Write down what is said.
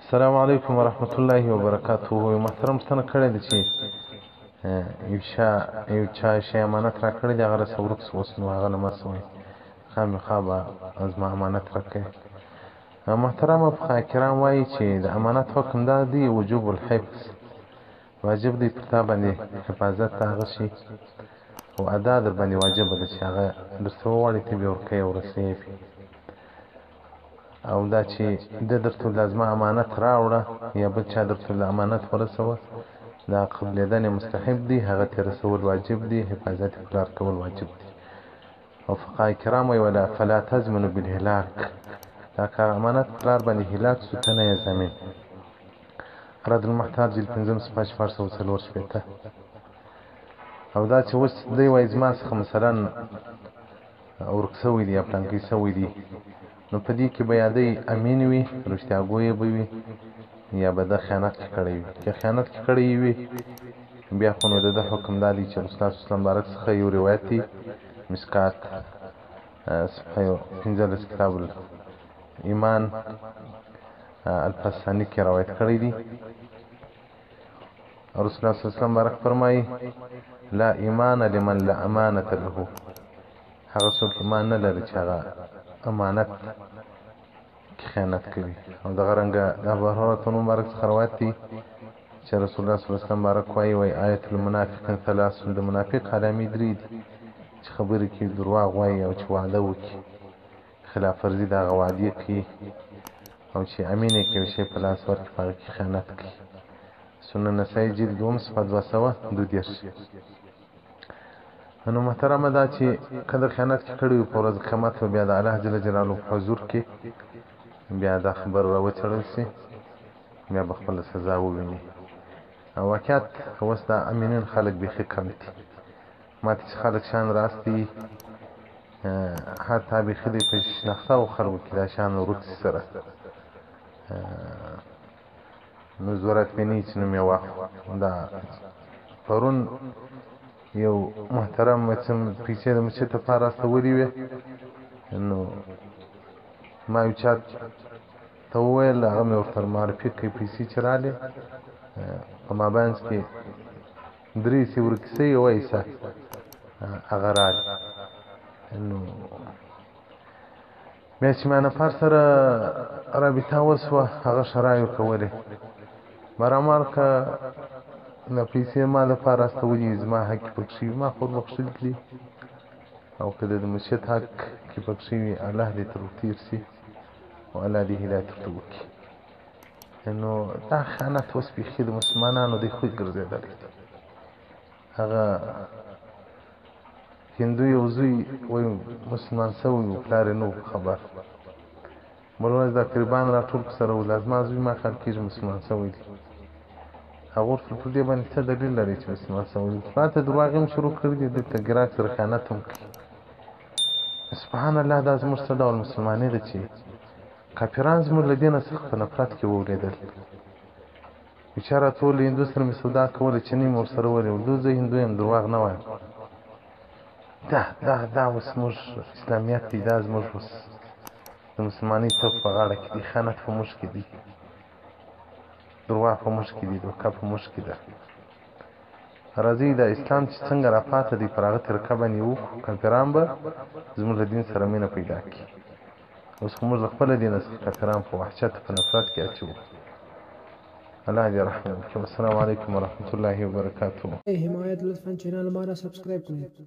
السلام علیکم ورحمت الله وبرکاته. محترم ستنه کړی دی چې یو چا شی امانت را کړی دی، هغه راسه ورک سو، اوس نو هغه له ما سوی خامخا به زما امانت راکوي. محترمه فقها کرام وایي چې د امانت حکم دا دی وجوب الحفظ، واجب دی پر تا باندې حفاظت د هغه شي او ادا در باندې واجبه ده چې هغه درته وغواړي ته بې ورکوې او رسوې او دا چې ده درته لازمه امانت راوړه یا بل چا درته امانت ورسوه، دا قبلېدنې مستحب دی، هغه ته رسول واجب دی، حفاظت یې پلار کول واجب دی. او فقها کرام وایي ولا فلا تضمنو بالهلاک، دا که امانت پلار باندې هلاک سو ته نه یې ضامن. رد المحتاج جلد 5 صفحه 444. او دا چې اوس دی وایي زما څخه مثلا ورک سوی دی یا پلانکی سوی دی، نو په دې کې به یا دی امین وي، رښتیاګویه به وي، یا به ده خیانت کې کړی وي. که خیانت کې کړی وي بیا خو نو د ده حکم دا دی چې رسول اسلام بارک څخه یو روایت دی، مسکات صفحه 15 کتاب الایمان الفسانی کې روایت کړی دی. رسول الله صلی الله علیه وسلم بارک فرمایي لا ایمان لمن لا امانت له، هغه څوک ایمان نه لري چې هغه امانت کې خیانت کوي. او دغه رنګه د ابو هريره مبارک څخه روایت دی چې رسول الله صلی الله علیه وسلم بارک وایي آیت المنافق ثلاث، د منافق علامې درې دي چې خبرې کوي، درواغ وایي، او چې وعده وکړي خلاف ورزي د هغه وعدې کوي، او چې امین یې کوي شی په لاس ورکړي په هغه کې خیانت کوي. سنن نسایي جلد 2 صفحه 222. نو محترمه دا چې کله خیانت کې کړی وي په ورځ قیامت به بیا د الله جل جلاله په حضور کې بیا دا خبر راوڅېړل سي، بیا به خپله سزا وویني. او واقعیت اوس دا امینین خلک بیخي کم دي، ماته چې خلک شان راستي حتی بیخي دی په شناختهو خلکو کې دا شان ورک سي سره، نو ضرورت مې نه وي چې نوم یې واخلو. دا پرون یو محترم پیسې د مسجد لپاره استولې وې، نو ما یو چا ته وویل، هغه مې ورته معرفي کړې پیسې چې رالې په مابینځ کې 3 ورکې سوي، یوه حصه هغه رالې. نو بیا چې ما نفر سره رابطه وسوه، هغه شرایو کولې برابر که دا پیسې ما دپاره استولي زما حق کې پکې وي، ما خو بخښلي دي، او که د مسجد حق کې پکې وي الله دې تر تېر سي او الله دې هدایت ورته وکړي. نو دا خیانت اوس بیخي د مسلمانانو دی خوی ګرځېدلی دی. هغه هندو یو زوی وایي مسلمان سوی و، پلار یې نه و خبر، بل ورځ دا قریبان راټول په سره ولاړ، زما زوی ما خیال کېږي مسلمان سوی دی. هغه ورته په دې باندې څه دلیل لري چې مسلمان سوی دی؟ راته درواغ هم شروع کړي دي، دلته ګراک سره خیانت هم کوي. سبحان الله، دا زموږ څه ډول مسلمانۍ ده چې کافران زموږ له دې نه څخه په نفرت کې وولېدل. بېچاره ټول هندو سره مې سودا کوله چې نه مې ورسره ولېدل، زه هندو یم، درواغ نه وایم. دا اوس زموږ اسلامیت دی، دا زموږ اوس د مسلمانۍ توپ په غاړه کې دی، خیانت په موږ کې دی، درواغ په موږ کې دي، دوکه په موږ کې ده. راځئ د اسلام چې څنګه راپاته دی پر هغه طریقه باندې وکړو، کافران به زموږ له دین سره مینه پیدا کړي. اوس خو موږ له خپله دینه څخه کافران په وحشت په نفرت کې اچوو. الله دې رحم وکړي. السلام علیکم ورحمت الله وبرکاته. حمایت لطفا چینل हमारा सब्सक्राइब करें.